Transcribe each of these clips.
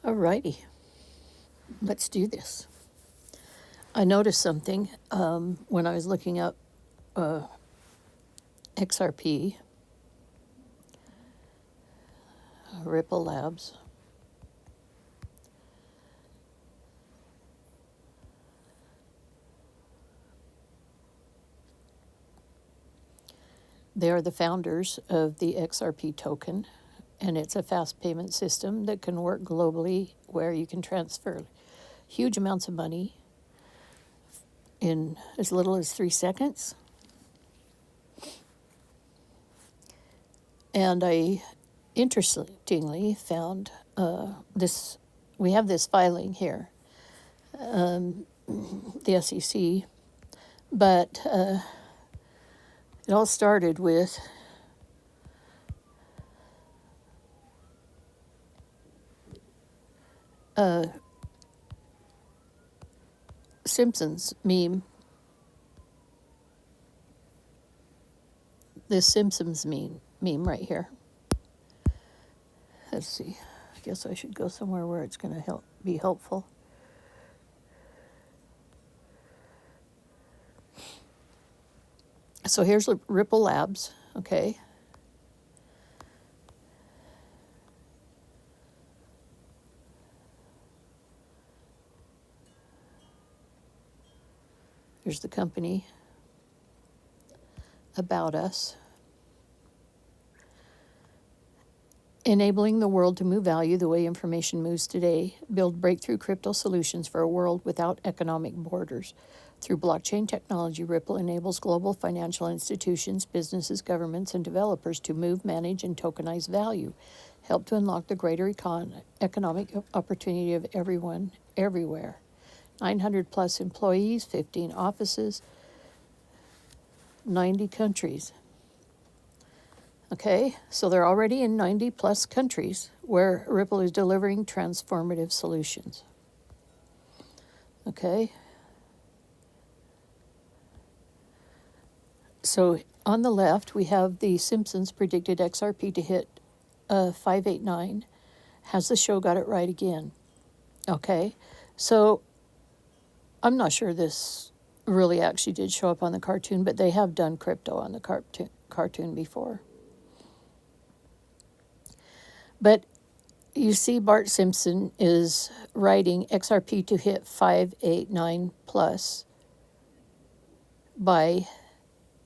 Alrighty, let's do this. I noticed something when I was looking up XRP, Ripple Labs. They are the founders of the XRP token, and it's a fast payment system that can work globally where you can transfer huge amounts of money in as little as 3 seconds. And I interestingly found this, we have this filing here, the SEC, but it all started with Simpsons meme. This Simpsons meme right here. Let's see. I guess I should go somewhere where it's going to be helpful. So here's Ripple Labs, okay? Here's the company. About us. Enabling the world to move value the way information moves today. Build breakthrough crypto solutions for a world without economic borders. Through blockchain technology, Ripple enables global financial institutions, businesses, governments, and developers to move, manage, and tokenize value. Help to unlock the greater economic opportunity of everyone, everywhere. 900 plus employees, 15 offices, 90 countries. Okay, so they're already in 90 plus countries where Ripple is delivering transformative solutions. Okay. So on the left, we have the Simpsons predicted XRP to hit 589. Has the show got it right again? Okay, so I'm not sure this really actually did show up on the cartoon, but they have done crypto on the cartoon before. But you see Bart Simpson is writing XRP to hit 589 plus by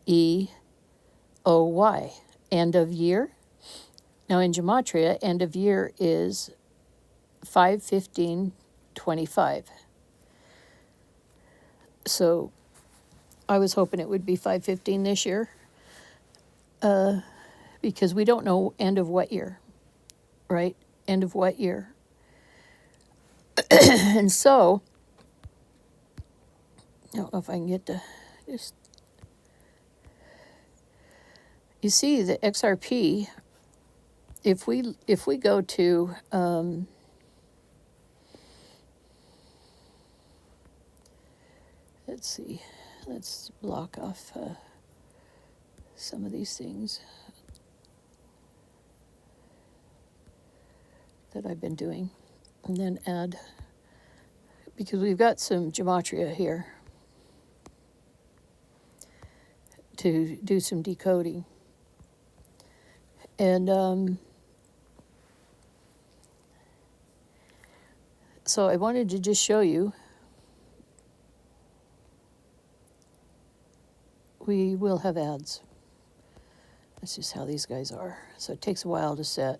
EOY, end of year. Now in Gematria, end of year is 5/15/25. So I was hoping it would be 5/15 this year because we don't know end of what year, right? End of what year? And so, I don't know if I can get to just, you see the XRP, if we go to, let's see, let's block off some of these things that I've been doing, and then add, because we've got some gematria here to do some decoding. And so I wanted to just show you, we will have ads. That's just how these guys are. So it takes a while to set.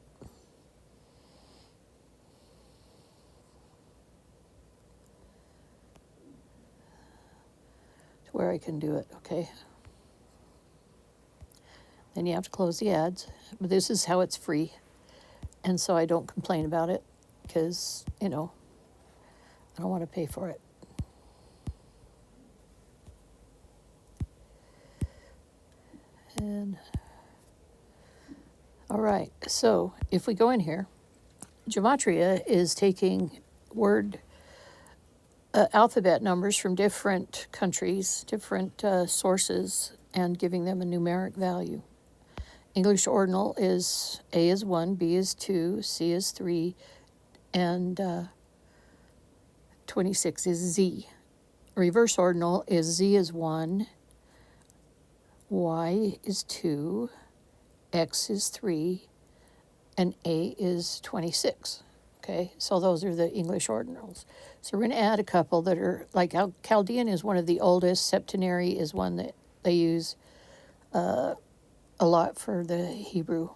To where I can do it, okay? Then you have to close the ads. But this is how it's free. And so I don't complain about it because, you know, I don't want to pay for it. And all right, so if we go in here, Gematria is taking word alphabet numbers from different countries, different sources, and giving them a numeric value. English ordinal is A is 1, B is 2, C is 3, and 26 is Z. Reverse ordinal is Z is 1, Y is 2, X is 3, and A is 26. Okay, so those are the English ordinals. So we're going to add a couple that are, like Chaldean is one of the oldest, septenary is one that they use a lot for the Hebrew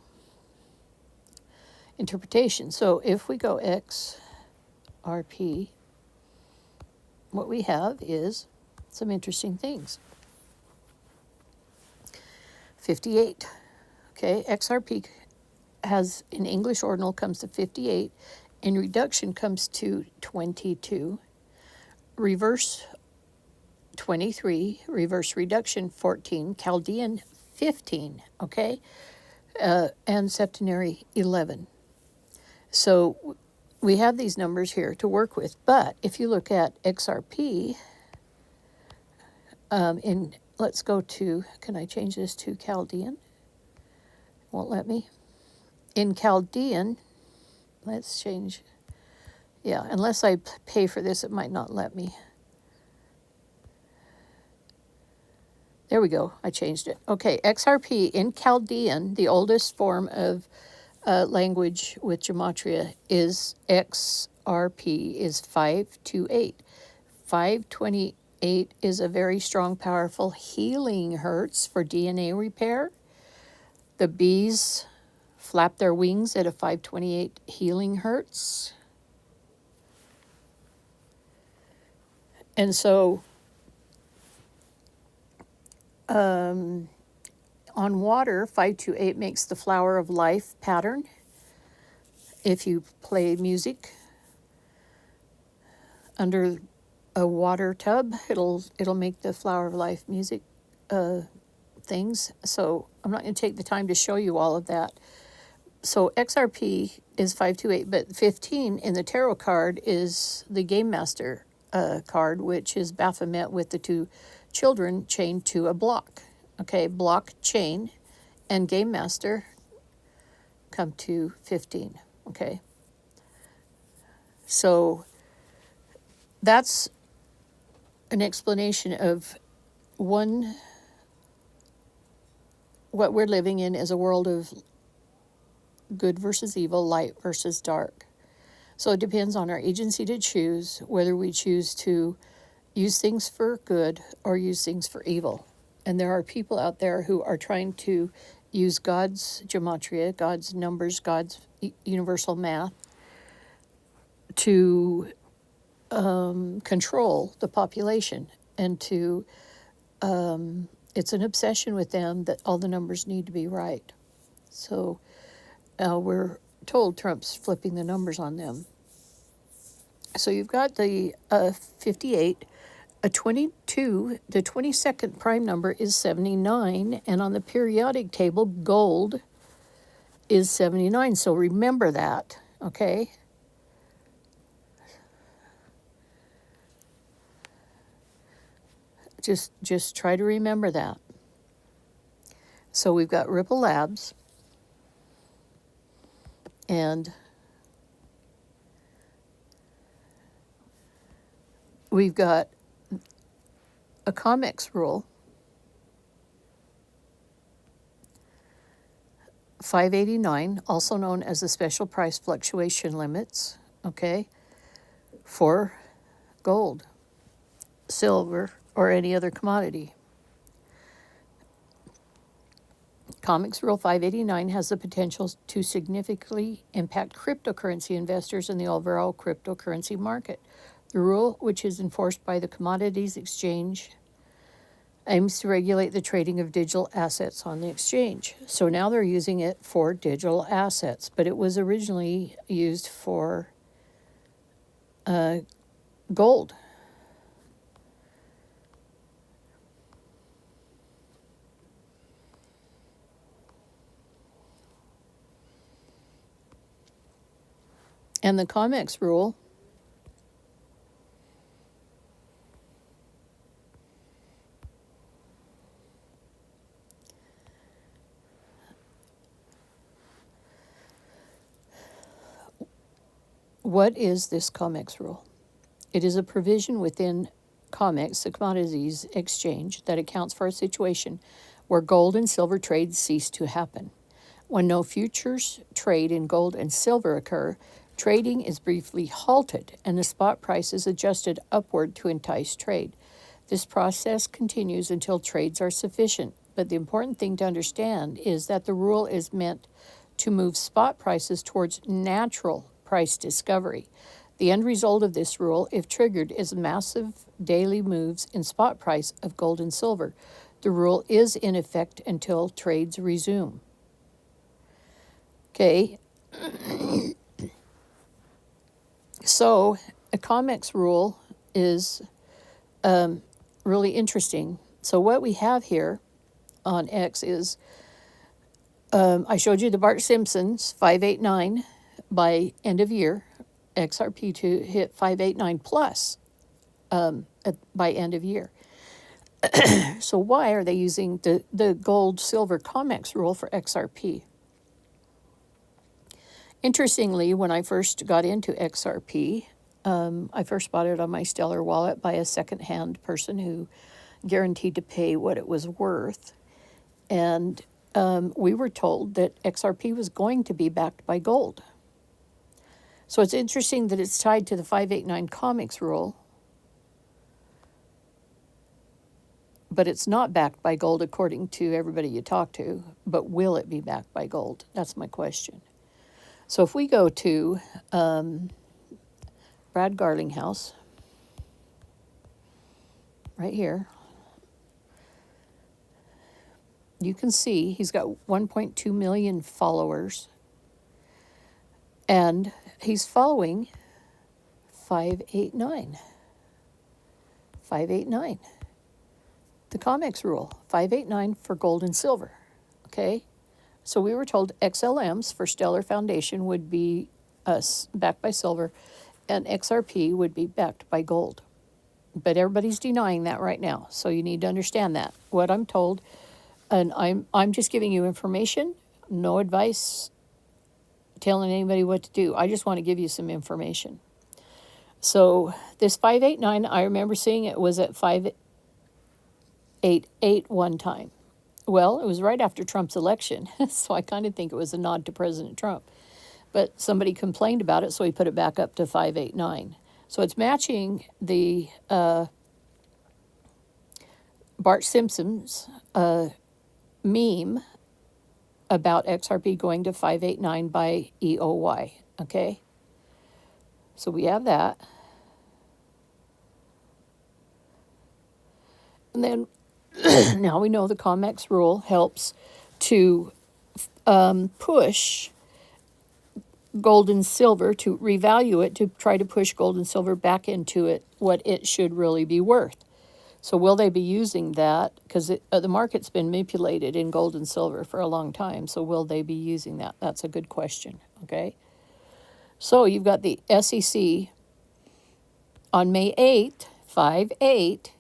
interpretation. So if we go XRP, what we have is some interesting things. 58. Okay, XRP has in English ordinal comes to 58, in reduction comes to 22, reverse 23, reverse reduction 14, Chaldean 15, okay, and septenary 11. So we have these numbers here to work with, but if you look at XRP, let's go to, can I change this to Chaldean? Won't let me. In Chaldean, let's change, yeah, unless I pay for this, it might not let me. There we go, I changed it. Okay, XRP in Chaldean, the oldest form of language with gematria is XRP is 528. 528 is a very strong, powerful healing hertz for DNA repair. The bees flap their wings at a 528 healing hertz. And so on water, 528 makes the flower of life pattern. If you play music under a water tub, it'll make the flower of life music things. So I'm not going to take the time to show you all of that. So XRP is 528, but 15 in the tarot card is the Game Master card, which is Baphomet with the two children chained to a block. Okay, block, chain, and Game Master come to 15. Okay, so that's an explanation of one. What we're living in is a world of good versus evil, light versus dark. So it depends on our agency to choose whether we choose to use things for good or use things for evil. And there are people out there who are trying to use God's gematria, God's numbers, God's universal math to control the population and to, it's an obsession with them that all the numbers need to be right. So we're told Trump's flipping the numbers on them. So you've got the 58, a 22, the 22nd prime number is 79, and on the periodic table, gold is 79. So remember that, okay? Just try to remember that. So we've got Ripple Labs, and we've got a Comex rule, 589, also known as the special price fluctuation limits, okay, for gold, silver, or any other commodity. Comex Rule 589 has the potential to significantly impact cryptocurrency investors in the overall cryptocurrency market. The rule, which is enforced by the Commodities Exchange, aims to regulate the trading of digital assets on the exchange. So now they're using it for digital assets, but it was originally used for gold. And the Comex rule What is this Comex rule? It is a provision within Comex, the Commodities Exchange, that accounts for a situation where gold and silver trades cease to happen. When no futures trade in gold and silver occur, trading is briefly halted and the spot price is adjusted upward to entice trade. This process continues until trades are sufficient, but the important thing to understand is that the rule is meant to move spot prices towards natural price discovery. The end result of this rule, if triggered, is massive daily moves in spot price of gold and silver. The rule is in effect until trades resume. Okay, so a Comex rule is really interesting. So what we have here on X is, I showed you the Bart Simpson's 589 by end of year, XRP to hit 589 plus by end of year. So why are they using the gold-silver Comex rule for XRP? Interestingly, when I first got into XRP, I first bought it on my Stellar wallet by a second-hand person who guaranteed to pay what it was worth. And we were told that XRP was going to be backed by gold. So it's interesting that it's tied to the 589 Comex rule, but it's not backed by gold according to everybody you talk to. But will it be backed by gold? That's my question. So if we go to Brad Garlinghouse, right here, you can see he's got 1.2 million followers, and he's following 589. 589. The Comex rule, 589 for gold and silver, okay? So we were told XLMs for Stellar Foundation would be backed by silver, and XRP would be backed by gold. But everybody's denying that right now, so you need to understand that. What I'm told, and I'm just giving you information, no advice telling anybody what to do. I just want to give you some information. So this 589, I remember seeing it was at 588 one time. Well, it was right after Trump's election, so I kind of think it was a nod to President Trump. But somebody complained about it, so he put it back up to 589. So it's matching the Bart Simpson's meme about XRP going to 589 by EOY, okay? So we have that. And then now we know the Comex rule helps to push gold and silver, to revalue it, to try to push gold and silver back into it, what it should really be worth. So will they be using that? Because the market's been manipulated in gold and silver for a long time. So will they be using that? That's a good question, okay? So you've got the SEC on May 8th, 5-8,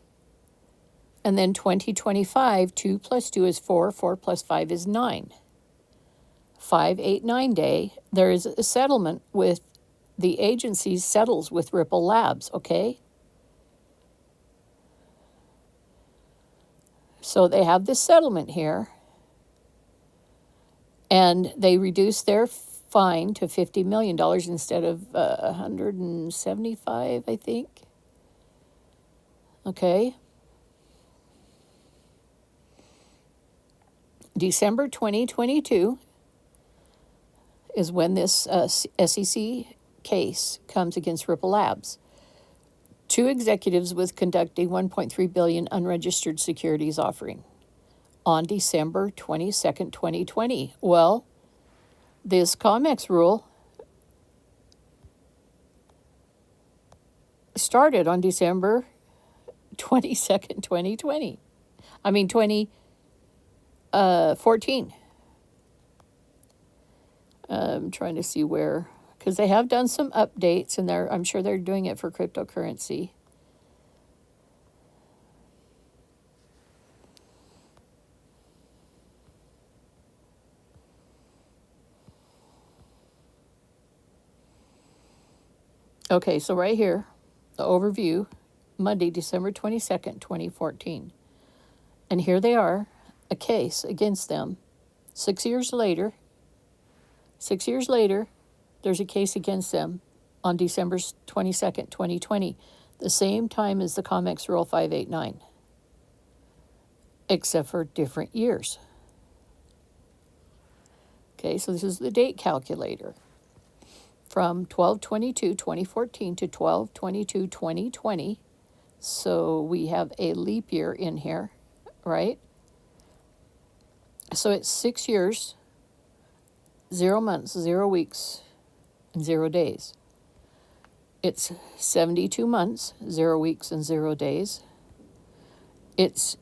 and then 2025, 2 plus 2 is 4, 4 plus 5 is 9. 589 day, there is a settlement with the agency settles with Ripple Labs, okay? So they have this settlement here, and they reduce their fine to $50 million instead of 175, I think. Okay. December 2022 is when this SEC case comes against Ripple Labs. 2 executives was conducting $1.3 billion unregistered securities offering on December 22nd, 2020. Well, this Comex rule started on December 22nd, 2020. I mean, 2014. I'm trying to see where, because they have done some updates, and I'm sure they're doing it for cryptocurrency. Okay, so right here, the overview, Monday, December 22nd, 2014. And here they are, a case against them. 6 years later, there's a case against them on December 22nd, 2020, the same time as the Comex Rule 589, except for different years. Okay, so this is the date calculator. From 12/22/2014 to 12/22/2020. So we have a leap year in here, right? So it's 6 years, 0 months, 0 weeks, and 0 days. It's 72 months, 0 weeks, and 0 days. It's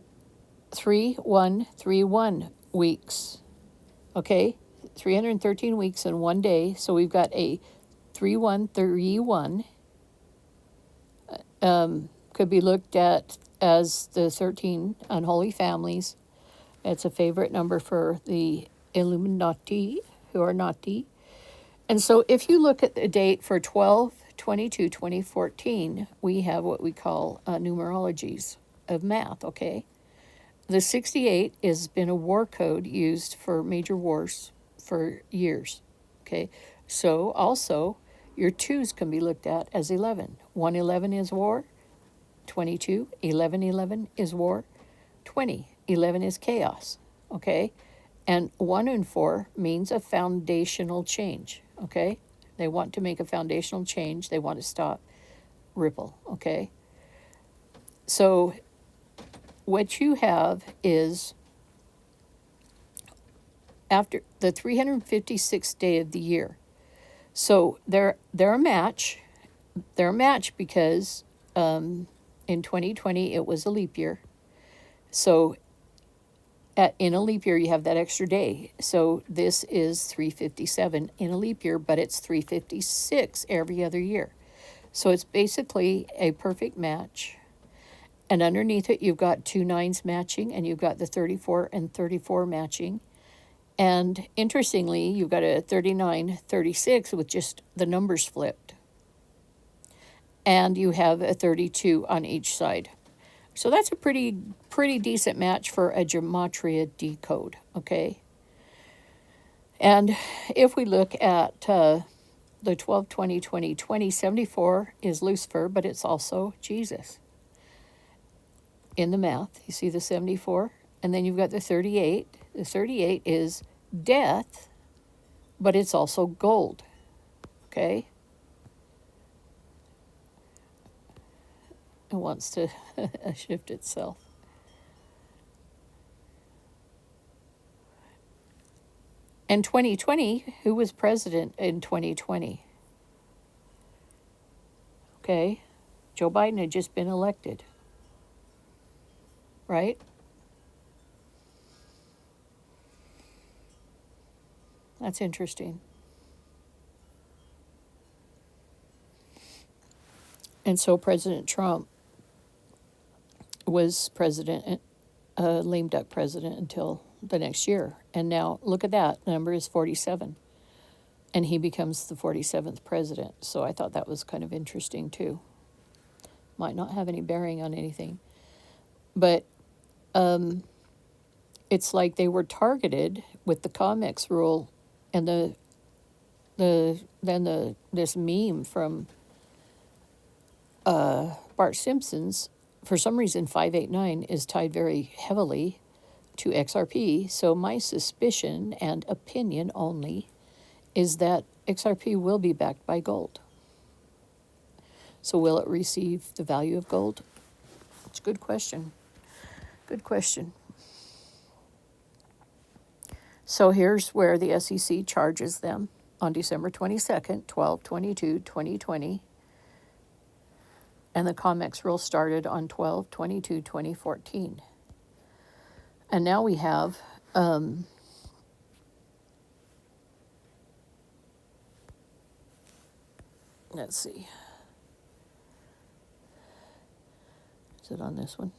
3/1/3/1 weeks, okay? 313 weeks in 1 day. So we've got a 3/1/3/1. Could be looked at as the 13 unholy families. It's a favorite number for the Illuminati, who are naughty. And so if you look at the date for 12/22/2014, we have what we call numerologies of math, okay? The 68 has been a war code used for major wars for years, okay? So also, your twos can be looked at as 11. 111 is war, 22, 1111 is war, 20, 11 is chaos, okay? And 1 and 4 means a foundational change, okay? They want to make a foundational change. They want to stop ripple, okay? So what you have is after the 356th day of the year. So they're a match. They're a match because in 2020 it was a leap year. So in a leap year you have that extra day. So this is 357 in a leap year, but it's 356 every other year. So it's basically a perfect match. And underneath it you've got 2 9s matching, and you've got the 34 and 34 matching. And interestingly, you've got a 39-36 with just the numbers flipped. And you have a 32 on each side. So that's a pretty decent match for a gematria decode, okay? And if we look at the 12/20/2020, 74 is Lucifer, but it's also Jesus. In the math, you see the 74, and then you've got the 38. The 38 is death, but it's also gold, okay? It wants to shift itself. And 2020, who was president in 2020? Okay, Joe Biden had just been elected, right? That's interesting. And so President Trump was president, lame duck president until the next year. And now look at that, the number is 47. And he becomes the 47th president. So I thought that was kind of interesting too. Might not have any bearing on anything. But it's like they were targeted with the Comex rule and this meme from Bart Simpson's. For some reason, 589 is tied very heavily to XRP. So my suspicion and opinion only is that XRP will be backed by gold. So will it receive the value of gold? It's a good question. Good question. So here's where the SEC charges them on December 22nd, 12/22/2020. And the Comex rule started on 12/22/2014. And now we have let's see. Is it on this one?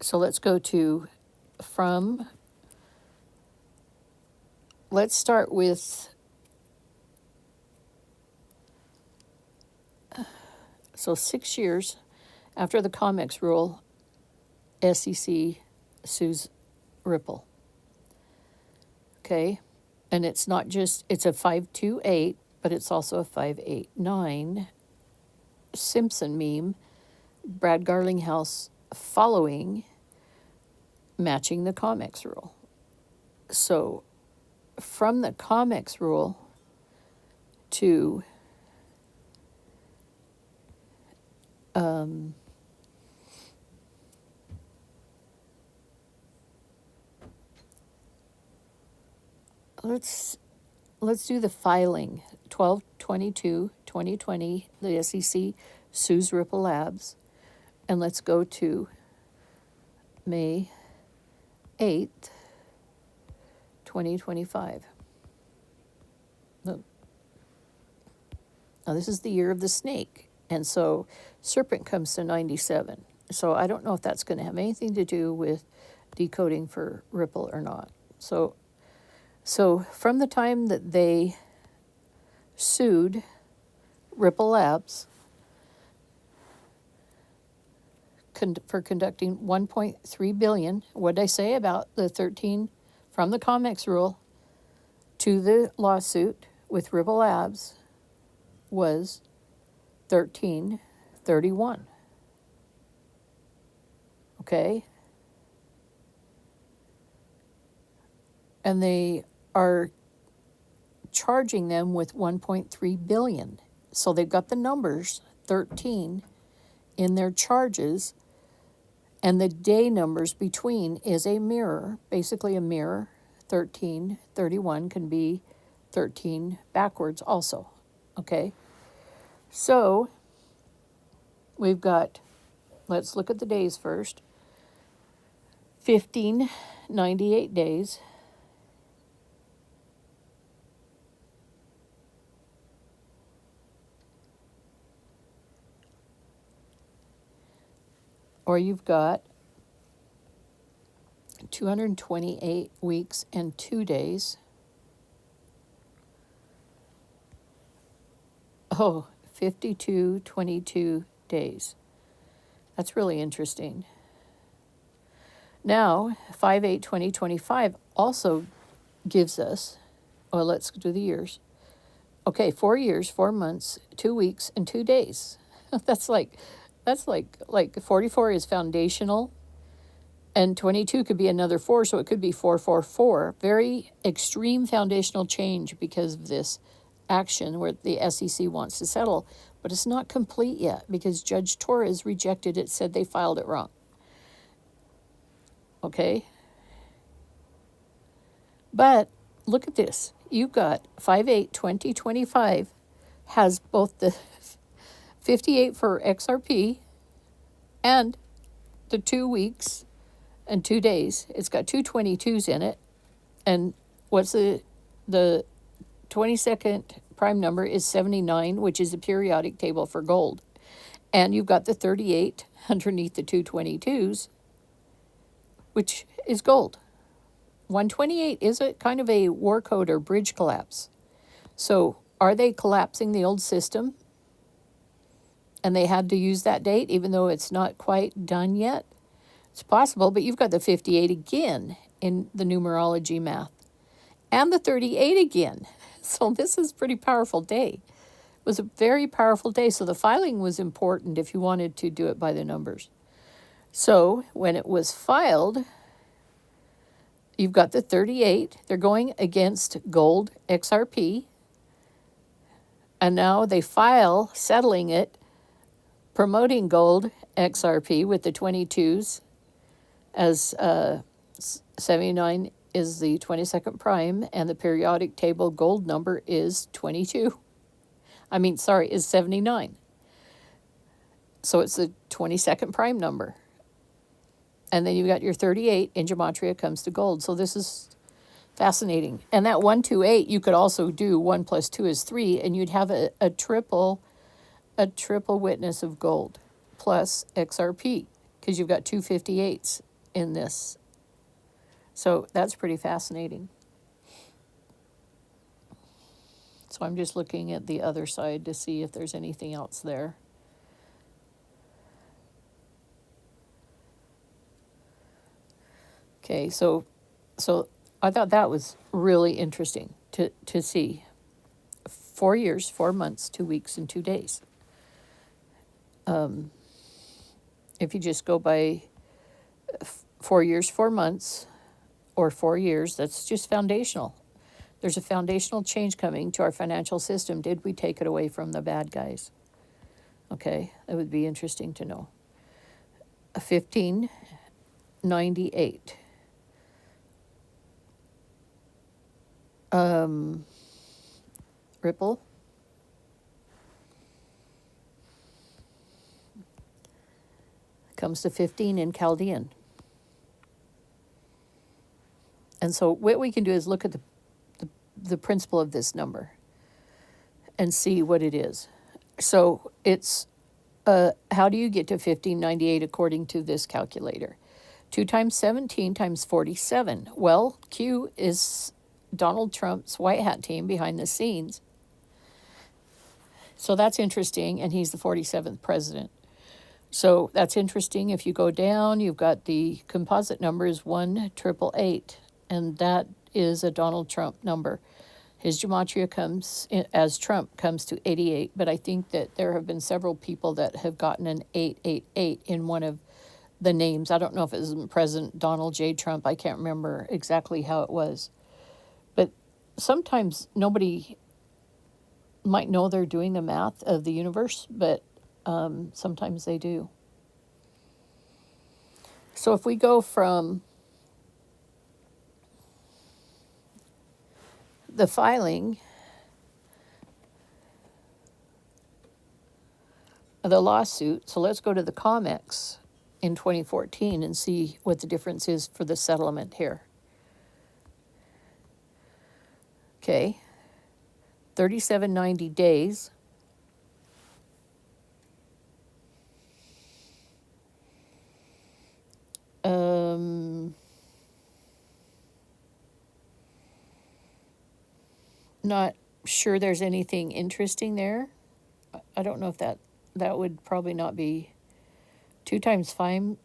So let's go to from let's start with, so 6 years after the Comex rule, SEC sues Ripple. Okay, and it's not just, it's a 528, but it's also a 589 Simpson meme, Brad Garlinghouse following, matching the Comex rule. So from the Comex rule to let's do the filing. 12/22/2020, the SEC sues Ripple Labs, and let's go to May 8th, 2025. Now, this is the year of the snake, and so serpent comes to 97. So I don't know if that's going to have anything to do with decoding for Ripple or not. So from the time that they sued Ripple Labs for conducting 1.3 billion, what did I say about the 13 from the Comex rule to the lawsuit with Ripple Labs was 1331. Okay? And they are charging them with 1.3 billion. So they've got the numbers 13 in their charges, and the day numbers between is a mirror, basically a mirror. 1331 can be 13 backwards also. Okay? So we've got, let's look at the days first. 1598 days. Or you've got 228 weeks and 2 days. Oh, 5222 days. That's really interesting. Now, 5/8/2025 also gives us, well, let's do the years. Okay, 4 years, 4 months, 2 weeks, and 2 days. That's like 44 is foundational, and 22 could be another 4, so it could be 444. Very extreme foundational change because of this action where the SEC wants to settle, but it's not complete yet because Judge Torres rejected it, said they filed it wrong. Okay? But look at this. You've got 5/8/2025 has both the 58 for XRP and the 2 weeks and 2 days. It's got 2 22s in it. And what's the 22nd prime number is 79, which is a periodic table for gold. And you've got the 38 underneath the 2 22s, which is gold. 128 is a kind of a war code or bridge collapse. So are they collapsing the old system? And they had to use that date, even though it's not quite done yet? It's possible, but you've got the 58 again in the numerology math. And the 38 again. So this is a pretty powerful day. It was a very powerful day. So the filing was important if you wanted to do it by the numbers. So when it was filed, you've got the 38. They're going against gold XRP. And now they file settling it, promoting gold XRP with the 22s, as 79 is the 22nd prime, and the periodic table gold number is 22. Is 79. So it's the 22nd prime number. And then you've got your 38 in gematria comes to gold. So this is fascinating. And that 128, you could also do 1 + 2 is 3, and you'd have a triple witness of gold plus XRP, because you've got 2 58s in this. So that's pretty fascinating. So I'm just looking at the other side to see if there's anything else there. Okay, so I thought that was really interesting to see. 4 years, 4 months, 2 weeks, and 2 days. If you just go by 4 years, 4 months, or 4 years, that's just foundational. There's a foundational change coming to our financial system. Did we take it away from the bad guys? Okay, that would be interesting to know. 1598. Ripple. Comes to 15 in Chaldean. And so what we can do is look at the principle of this number and see what it is. So it's, how do you get to 1598 according to this calculator? 2 times 17 times 47. Well, Q is Donald Trump's White Hat team behind the scenes. So that's interesting, and he's the 47th president. So that's interesting. If you go down, you've got the composite number is 1,888, and that is a Donald Trump number. His gematria comes, as Trump, comes to 88, but I think that there have been several people that have gotten an 888 in one of the names. I don't know if it was President Donald J. Trump. I can't remember exactly how it was. But sometimes nobody might know they're doing the math of the universe, but sometimes they do. So if we go from the filing of the lawsuit, so let's go to the Comex in 2014 and see what the difference is for the settlement here. Okay, 3790 days. Not sure there's anything interesting there. I don't know if that would probably not be 2 times 5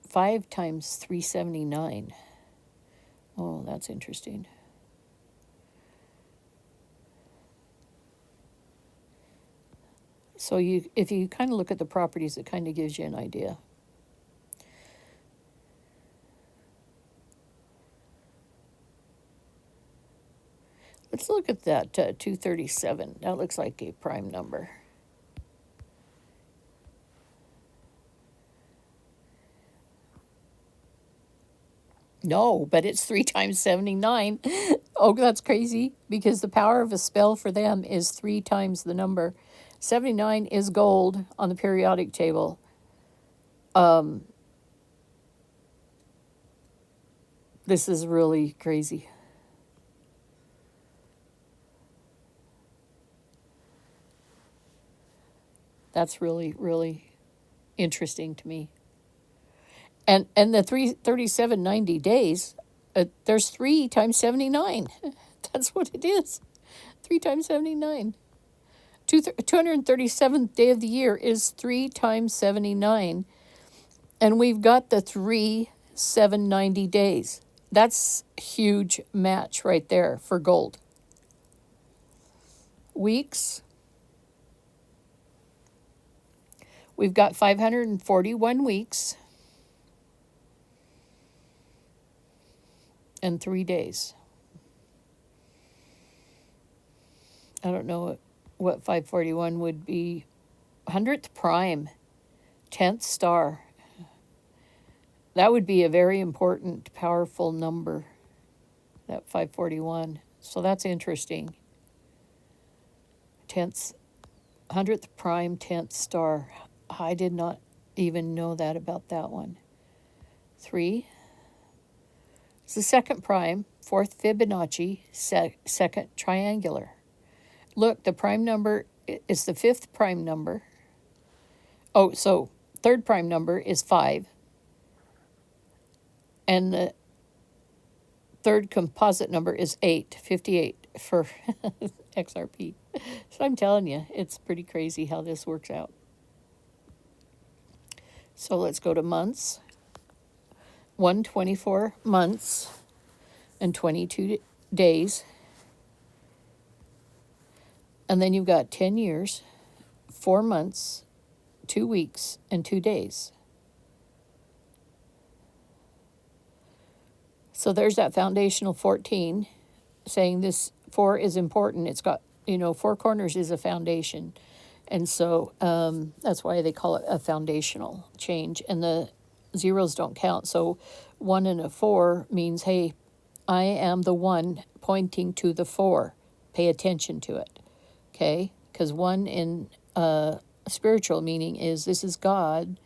times 379. Oh, that's interesting. So if you kind of look at the properties, it kind of gives you an idea. Let's look at that 237. That looks like a prime number. No, but it's 3 times 79. Oh, that's crazy, because the power of a spell for them is 3 times the number. 79 is gold on the periodic table. This is really crazy. That's really, really interesting to me. And the 3790 days, there's 3 times 79. That's what it is. 3 times 79. 237th day of the year is 3 times 79. And we've got the 790 days. That's a huge match right there for gold. Weeks. We've got 541 weeks and 3 days. I don't know what 541 would be. 100th prime, 10th star. That would be a very important, powerful number, that 541. So that's interesting. 100th prime, 10th star. I did not even know that about that one. 3. It's the second prime, 4th Fibonacci, second triangular. Look, the prime number is the 5th prime number. Oh, so third prime number is 5. And the third composite number is 8, 58 for XRP. So I'm telling you, it's pretty crazy how this works out. So let's go to months. 124 months and 22 days. And then you've got 10 years, 4 months, 2 weeks, and 2 days. So there's that foundational 14 saying this 4 is important. It's got, 4 corners is a foundation. And so that's why they call it a foundational change. And the zeros don't count. So 1 and a 4 means, hey, I am the one pointing to the 4. Pay attention to it. Okay? Because 1 in spiritual meaning is this is God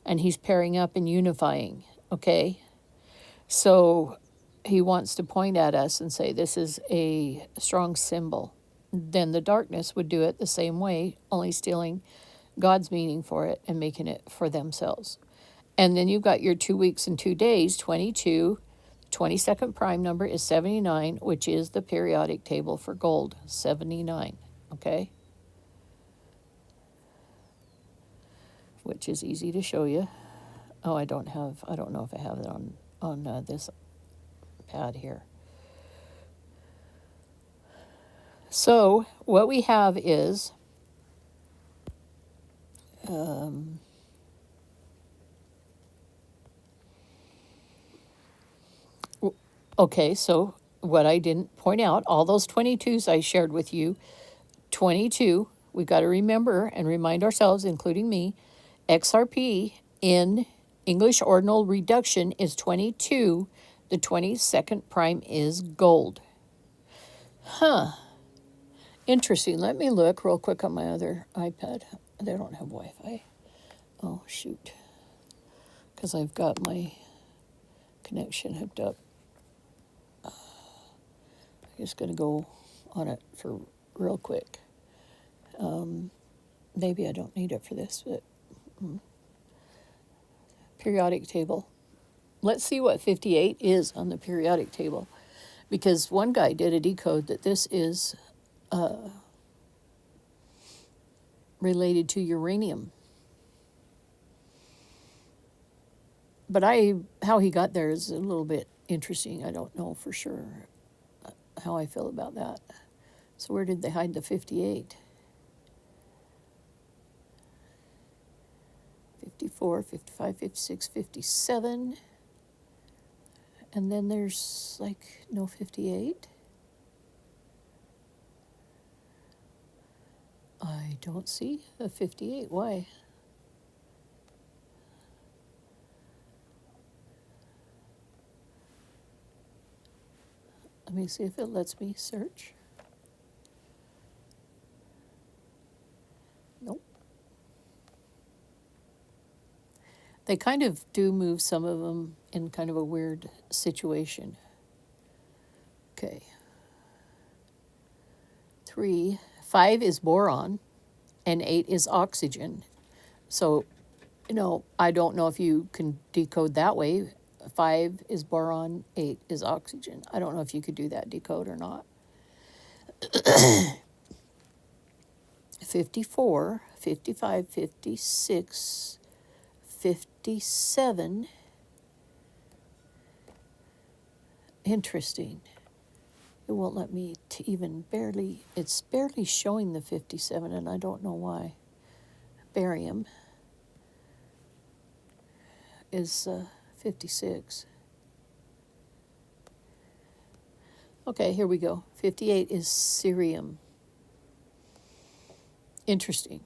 and he's pairing up and unifying. Okay? So he wants to point at us and say this is a strong symbol. Then the darkness would do it the same way, only stealing God's meaning for it and making it for themselves. And then you've got your 2 weeks and 2 days, 22. 22nd prime number is 79, which is the periodic table for gold, 79, okay? Which is easy to show you. Oh, I don't know if I have it on this pad here. So what we have is okay, so what I didn't point out, all those 22s I shared with you, 22, we've got to remember and remind ourselves, including me, XRP in English ordinal reduction is 22. The 22nd prime is gold. Huh. Interesting. Let me look real quick on my other iPad. They don't have Wi-Fi. Oh, shoot. Because I've got my connection hooked up. I'm just going to go on it for real quick. Maybe I don't need it for this, but periodic table. Let's see what 58 is on the periodic table. Because one guy did a decode that this is related to uranium. But how he got there is a little bit interesting. I don't know for sure how I feel about that. So where did they hide the 58? 54, 55, 56, 57. And then there's like no 58. I don't see a 58. Why? Let me see if it lets me search. Nope. They kind of do move some of them in kind of a weird situation. Okay. 3, 5 is boron, and 8 is oxygen. So, I don't know if you can decode that way. 5 is boron, 8 is oxygen. I don't know if you could do that decode or not. 54, 55, 56, 57. Interesting. It won't let me it's barely showing the 57, and I don't know why. Barium is 56. Okay, here we go. 58 is cerium. Interesting.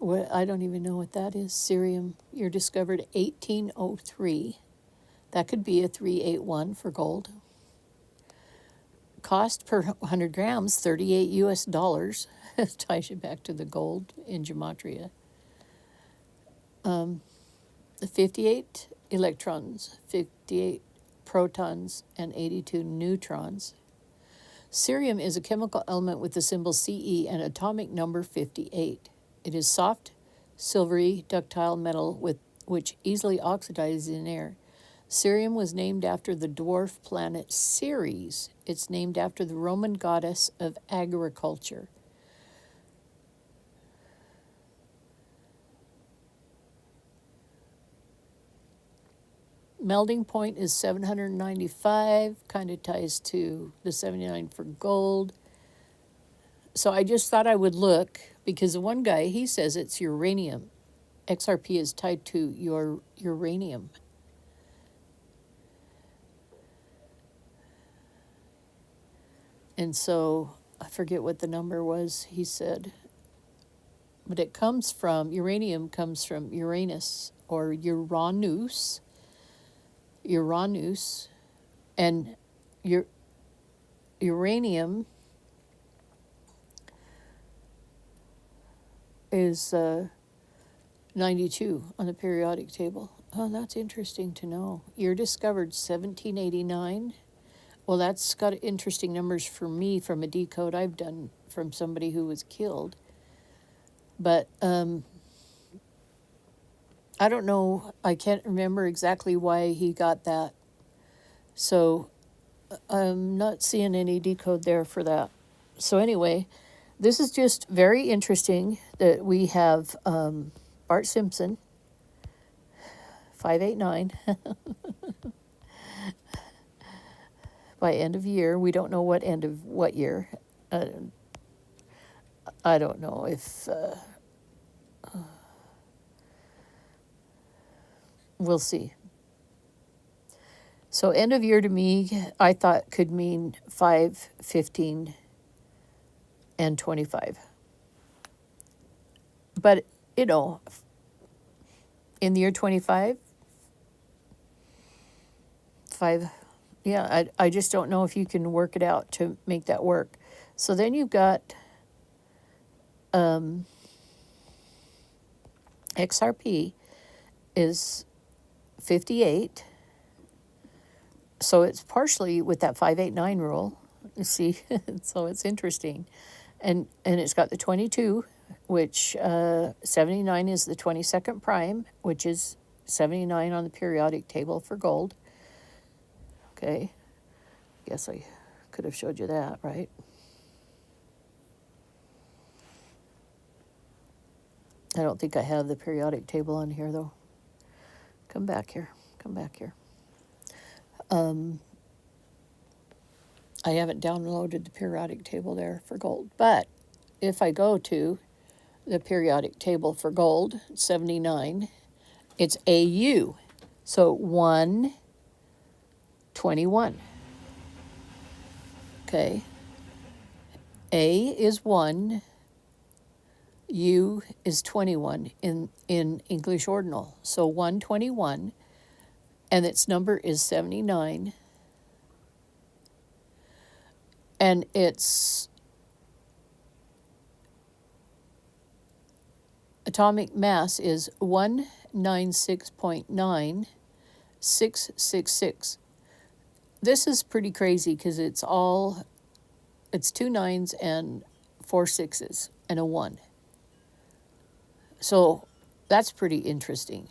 I don't even know what that is. Cerium, you're discovered 1803. That could be a 381 for gold. Cost per 100 grams, 38 US dollars. Ties you back to the gold in gematria. The 58 electrons, 58 protons, and 82 neutrons. Cerium is a chemical element with the symbol Ce and atomic number 58. It is soft, silvery, ductile metal which easily oxidizes in air. Cerium was named after the dwarf planet Ceres. It's named after the Roman goddess of agriculture. Melting point is 795, kind of ties to the 79 for gold. So I just thought I would look, because the one guy, he says it's uranium. XRP is tied to your uranium. And so I forget what the number was, he said. But it comes from, uranium comes from Uranus or Uranus. And uranium is 92 on the periodic table. Oh, that's interesting to know. Year discovered 1789. Well, that's got interesting numbers for me from a decode I've done from somebody who was killed. But I don't know. I can't remember exactly why he got that. So I'm not seeing any decode there for that. So anyway, this is just very interesting that we have Bart Simpson, 589. By end of year. We don't know what end of what year. I don't know if we'll see. So end of year to me, I thought could mean 5, 15, and 25. But, you know, in the year 25, 5, yeah, I just don't know if you can work it out to make that work. So then you've got XRP is 58. So it's partially with that 589 rule. You see, so it's interesting. And it's got the 22, which 79 is the 22nd prime, which is 79 on the periodic table for gold. Okay, guess I could have showed you that, right? I don't think I have the periodic table on here, though. Come back here. I haven't downloaded the periodic table there for gold. But if I go to the periodic table for gold, 79, it's AU. So 121. Okay. A is 1. U is 21 in English ordinal. So 121. And its number is 79. And its atomic mass is 196.9666. This is pretty crazy because it's 2 9s and 4 6s and a 1. So that's pretty interesting.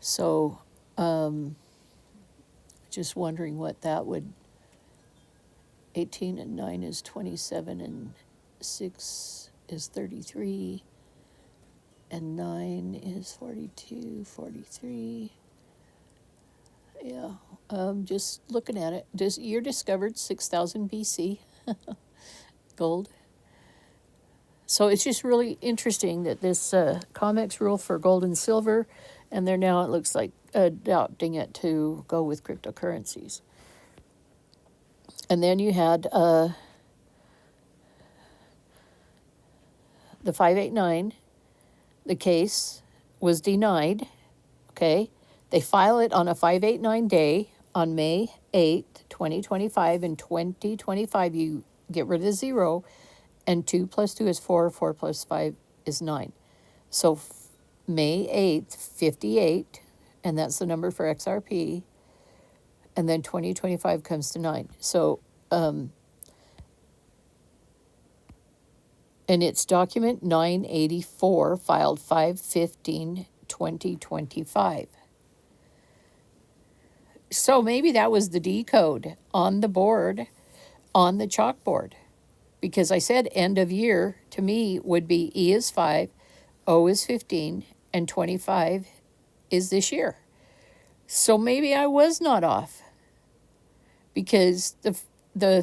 So just wondering what that would, 18 and 9 is 27 and 6 is 33 and 9 is 42, 43. Yeah, just looking at it. This year discovered 6000 BC, gold. So it's just really interesting that this Comex rule for gold and silver, and they're now, it looks like, adopting it to go with cryptocurrencies. And then you had the 589, the case was denied, okay? They file it on a 589 day on May 8th, 2025. In 2025, you get rid of the 0, and 2 plus 2 is 4, 4 plus 5 is 9. So May 8th, 58, and that's the number for XRP. And then 2025 comes to 9. So and it's document 984, filed 5/15/2025. So maybe that was the D code on the board, on the chalkboard, because I said end of year to me would be E is 5, O is 15, and 25 is this year. So maybe I was not off, because the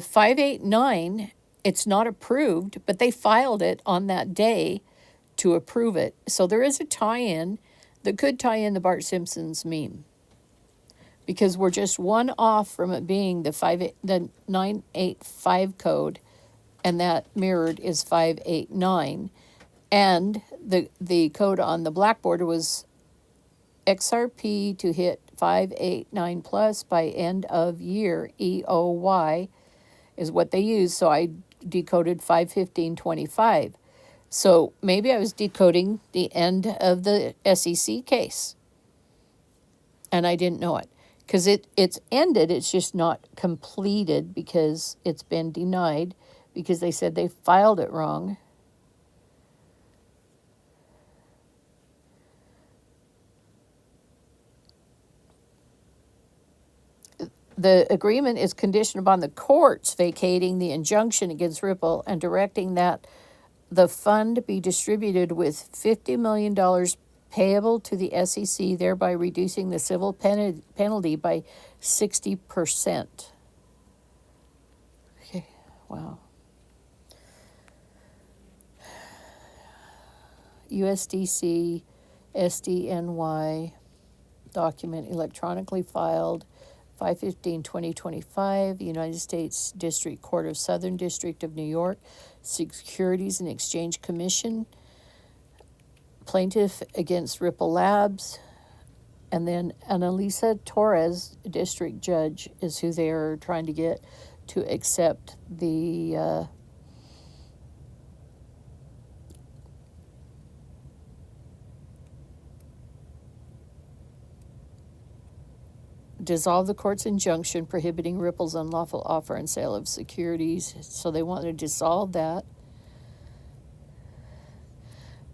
589, it's not approved, but they filed it on that day to approve it. So there is a tie-in that could tie in the Bart Simpson's meme, because we're just one off from it being the 985 code, and that mirrored is 589, and the code on the blackboard was XRP to hit 589 plus by end of year EOY is what they use. So I decoded 5/15/25. So maybe I was decoding the end of the SEC case, and I didn't know it, because it's ended. It's just not completed because it's been denied, because they said they filed it wrong. The agreement is conditioned upon the courts vacating the injunction against Ripple and directing that the fund be distributed with $50 million payable to the SEC, thereby reducing the civil penalty by 60%. Okay, wow. USDC, SDNY, document electronically filed 5/15/2025, United States District Court of Southern District of New York, Securities and Exchange Commission, plaintiff against Ripple Labs, and then Annalisa Torres, district judge, is who they are trying to get to accept the dissolve the court's injunction prohibiting Ripple's unlawful offer and sale of securities. So they want to dissolve that.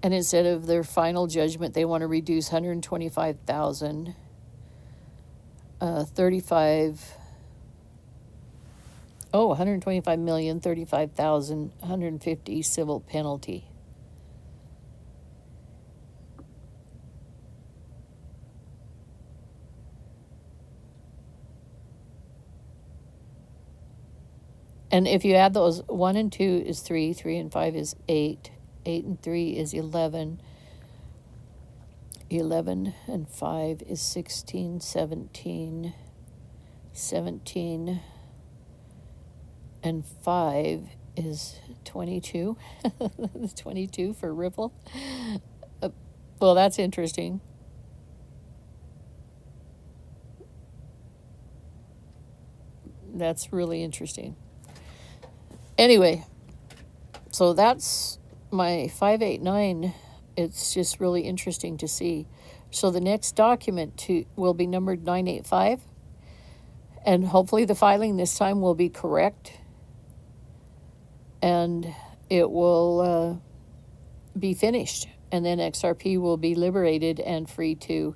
And instead of their final judgment, they want to reduce 125,000, 125,035,000, 150 civil penalty. And if you add those, 1 and 2 is 3, 3 and 5 is 8, 8 and 3 is 11, 11 and 5 is 16, 17, 17 and 5 is 22, 22 for Ripple. Well, that's interesting. That's really interesting. Anyway, so that's my 589. It's just really interesting to see. So the next document will be numbered 985, and hopefully the filing this time will be correct, and it will be finished, and then XRP will be liberated and free to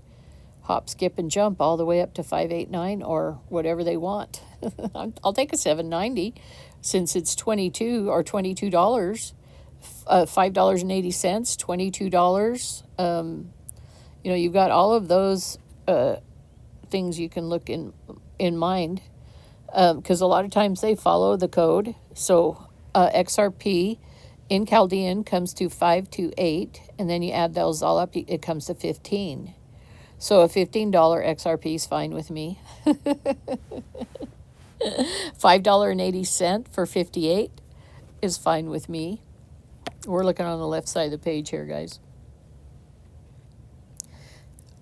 hop, skip, and jump all the way up to 589 or whatever they want. I'll take a 790 since it's 22 or $22, $5.80, $22. You've got all of those things you can look in mind, because a lot of times they follow the code. So XRP in Chaldean comes to 528, and then you add those all up, it comes to 15. So a $15 XRP is fine with me. $5.80 for 58 is fine with me. We're looking on the left side of the page here, guys.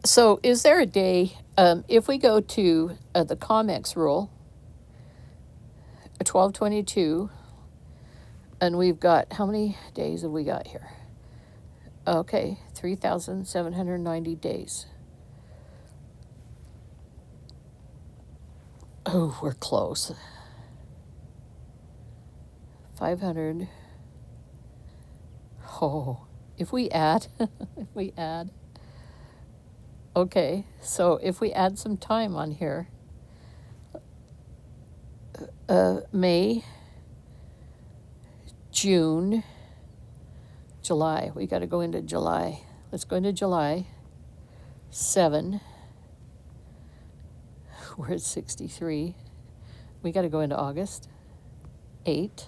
So is there a day, if we go to the Comex rule, 1222, and we've got, how many days have we got here? Okay, 3,790 days. Oh, we're close. 500. Oh, if we add, okay, so if we add some time on here, May, June, July. We got to go into July. Let's go into July. 7. We're at 63. We got to go into August. 8.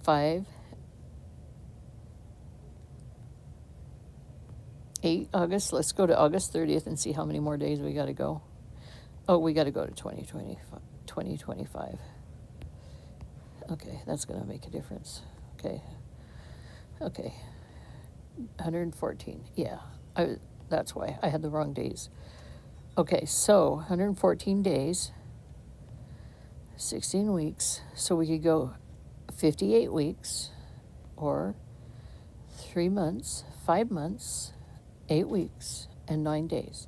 5. 8 August. Let's go to August 30th and see how many more days we got to go. Oh, we got to go to 2025. Okay, that's going to make a difference. Okay. 114. Yeah, that's why I had the wrong days. Okay, so 114 days, 16 weeks. So we could go 58 weeks, or 3 months, 5 months, 8 weeks, and 9 days.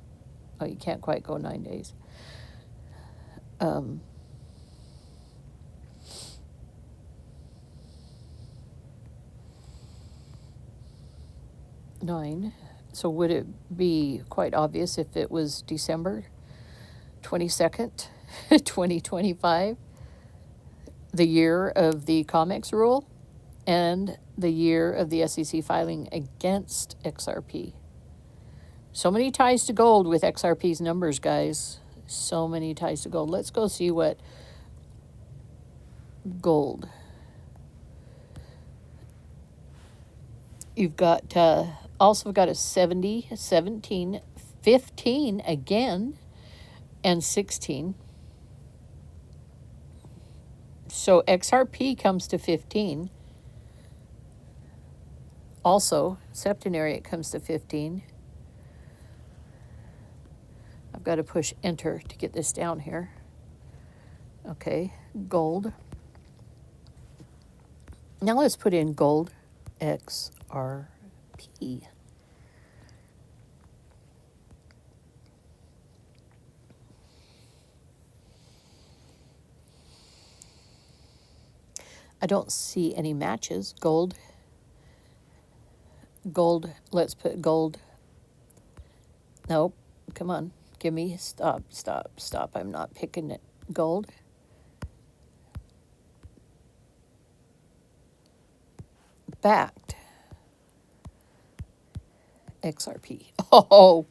Oh, you can't quite go 9 days. 9. So would it be quite obvious if it was December 22nd, 2025, the year of the Comex rule and the year of the SEC filing against XRP? So many ties to gold with XRP's numbers, guys. So many ties to gold. Let's go see what gold. You've got also got a 70, 17, 15 again, and 16. So XRP comes to 15. Also, septenary, it comes to 15. I've got to push enter to get this down here. Okay, gold. Now let's put in gold XRP. I don't see any matches. Gold, let's put gold. Nope, come on, give me, stop. I'm not picking it. Gold. Backed XRP. Oh,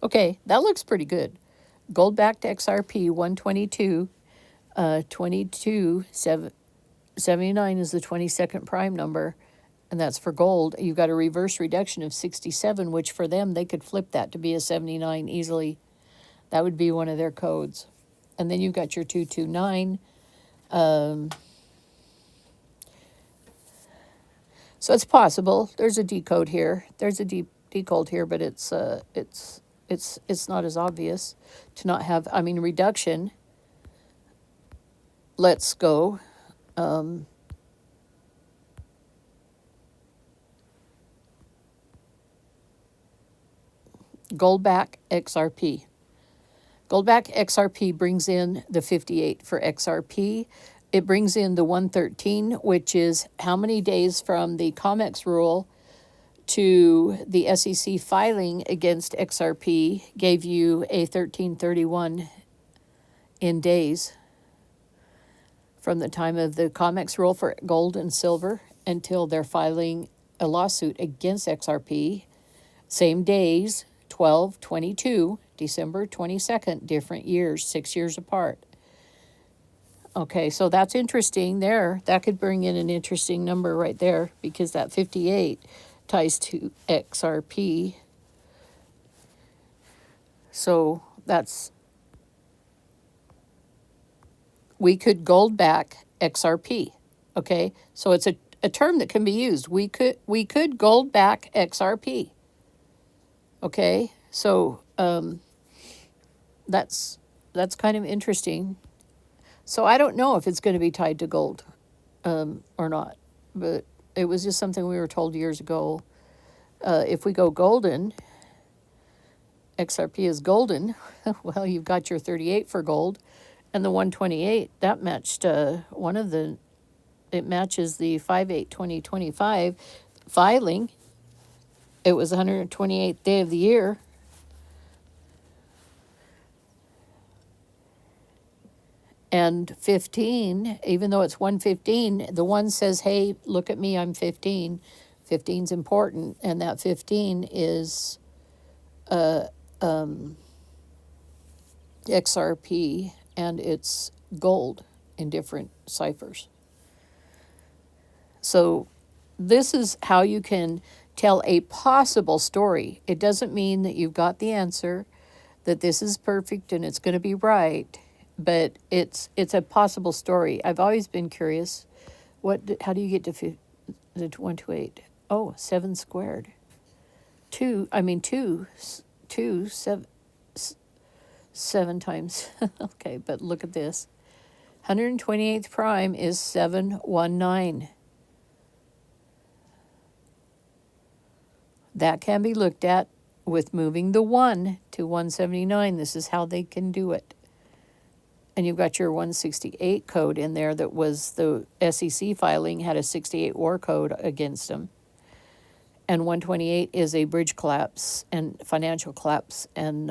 okay, that looks pretty good. Gold backed XRP 122, 22.79 is the 22nd prime number, and that's for gold. You've got a reverse reduction of 67, which for them, they could flip that to be a 79 easily. That would be one of their codes. And then you've got your 229. So it's possible. There's a decode here. There's a decode here, but it's not as obvious to not have. I mean, reduction. Let's go. Goldback XRP. Goldback XRP brings in the 58 for XRP. It brings in the 113, which is how many days from the Comex rule to the SEC filing against XRP gave you a 1331 in days from the time of the Comex rule for gold and silver until they're filing a lawsuit against XRP. Same days, 12/22, December 22nd, different years, 6 years apart. Okay, so that's interesting there. That could bring in an interesting number right there because that 58 ties to XRP. So that's, we could gold back XRP. Okay, so it's a term that can be used. We could gold back XRP. Okay, so that's kind of interesting. So I don't know if it's going to be tied to gold or not, but it was just something we were told years ago. If we go golden, XRP is golden, well, you've got your 38 for gold, And the 128, that matched one of the, it matches the 5/8/2025 filing. It was the 128th day of the year. And 15, even though it's 115, the one says, hey, look at me, I'm 15. 15's important, and that 15 is XRP, and it's gold in different ciphers. So this is how you can tell a possible story. It doesn't mean that you've got the answer, that this is perfect and it's going to be right, but it's a possible story. I've always been curious, how do you get to the 128? Oh, 7 squared. 2 7 times. Okay, but look at this. 128th prime is 719. That can be looked at with moving the 1 to 179. This is how they can do it. And you've got your 168 code in there that was the SEC filing, had a 68 war code against them. And 128 is a bridge collapse and financial collapse, and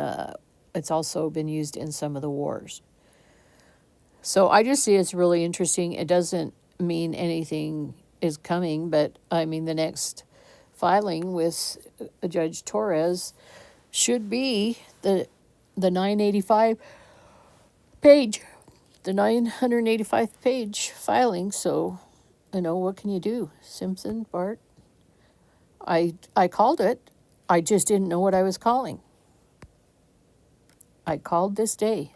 it's also been used in some of the wars. So I just see it's really interesting. It doesn't mean anything is coming, but I mean the next filing with Judge Torres should be the 985 page, the 985th page filing. So, what can you do? Simpson, Bart? I called it. I just didn't know what I was calling. I called this day.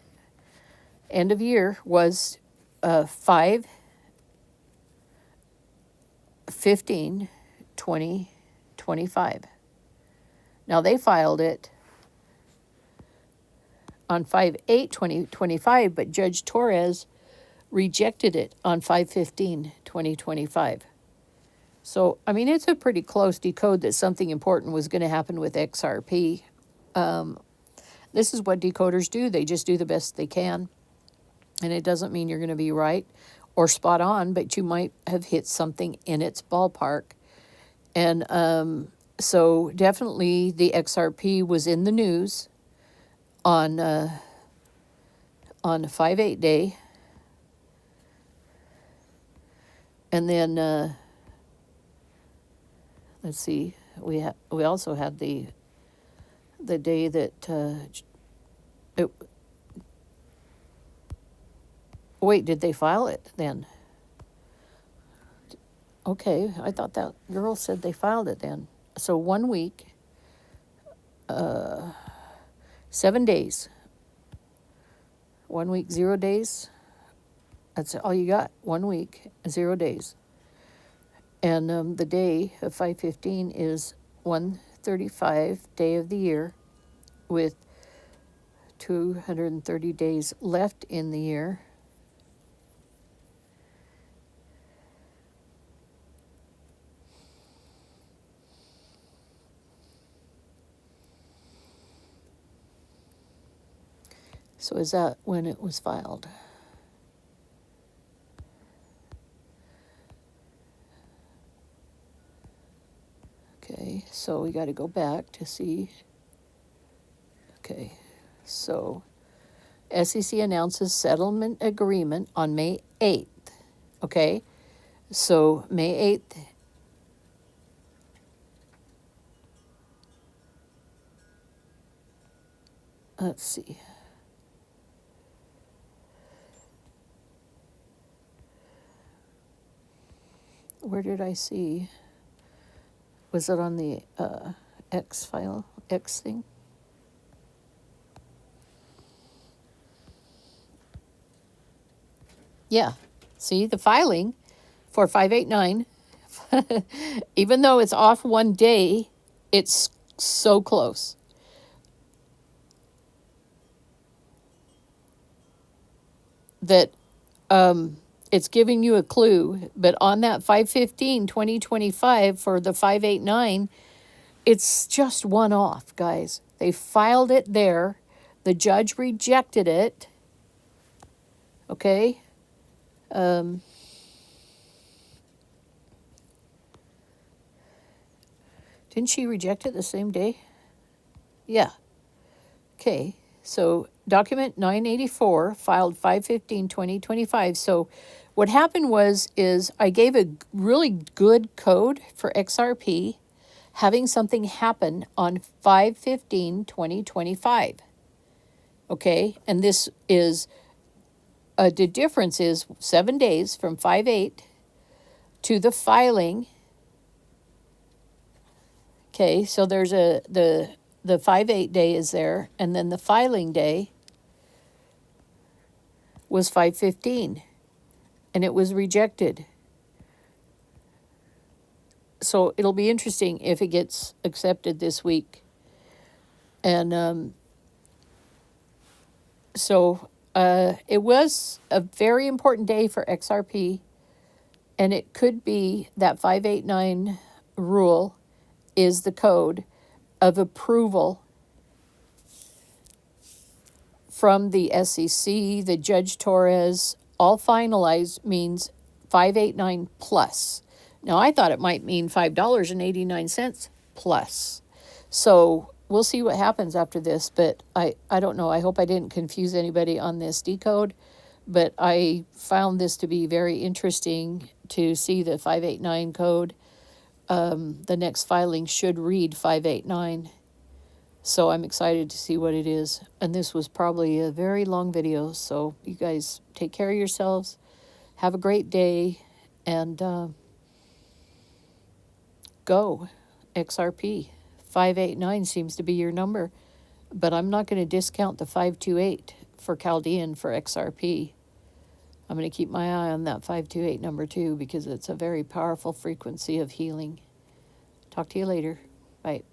End of year was 5/15/2025. Now they filed it on 5/8/2025, but Judge Torres rejected it on 5/15/2025. So, I mean, it's a pretty close decode that something important was going to happen with XRP. This is what decoders do. They just do the best they can. And it doesn't mean you're going to be right or spot on, but you might have hit something in its ballpark. And so definitely the XRP was in the news on 5/8 day. And then let's see, we also had the day that wait, did they file it then? Okay, I thought that girl said they filed it then. So 1 week, 7 days. 1 week, 0 days. That's all you got. 1 week, 0 days. And the day of 5/15 is 135 day of the year, with 230 days left in the year. So is that when it was filed? Okay, so we got to go back to see. Okay, so SEC announces settlement agreement on May 8th. Okay, so May 8th. Let's see. Where did I see? Was it on the X file, X thing? Yeah. See, the filing for 5/8/9, even though it's off 1 day, it's so close. That it's giving you a clue, but on that 5/15/2025 for the 5/8/9, it's just one off, guys. They filed it there. The judge rejected it. Okay. Didn't she reject it the same day? Yeah. Okay. So document 984 filed 5/15/2025. So what happened is I gave a really good code for XRP having something happen on 5/15/2025. Okay? And this is the difference is 7 days from 5/8 to the filing. Okay, so there's the 5/8 day is there, and then the filing day was 5/15, and it was rejected. So it'll be interesting if it gets accepted this week. And so it was a very important day for XRP, and it could be that 589 rule is the code of approval from the SEC, the Judge Torres, all finalized means 589 plus. Now I thought it might mean $5.89 plus. So we'll see what happens after this, but I don't know. I hope I didn't confuse anybody on this decode, but I found this to be very interesting to see the 589 code. The next filing should read 589. So I'm excited to see what it is. And this was probably a very long video. So you guys take care of yourselves. Have a great day. And go. XRP. 589 seems to be your number. But I'm not going to discount the 528 for Chaldean for XRP. I'm going to keep my eye on that 528 number too, because it's a very powerful frequency of healing. Talk to you later. Bye.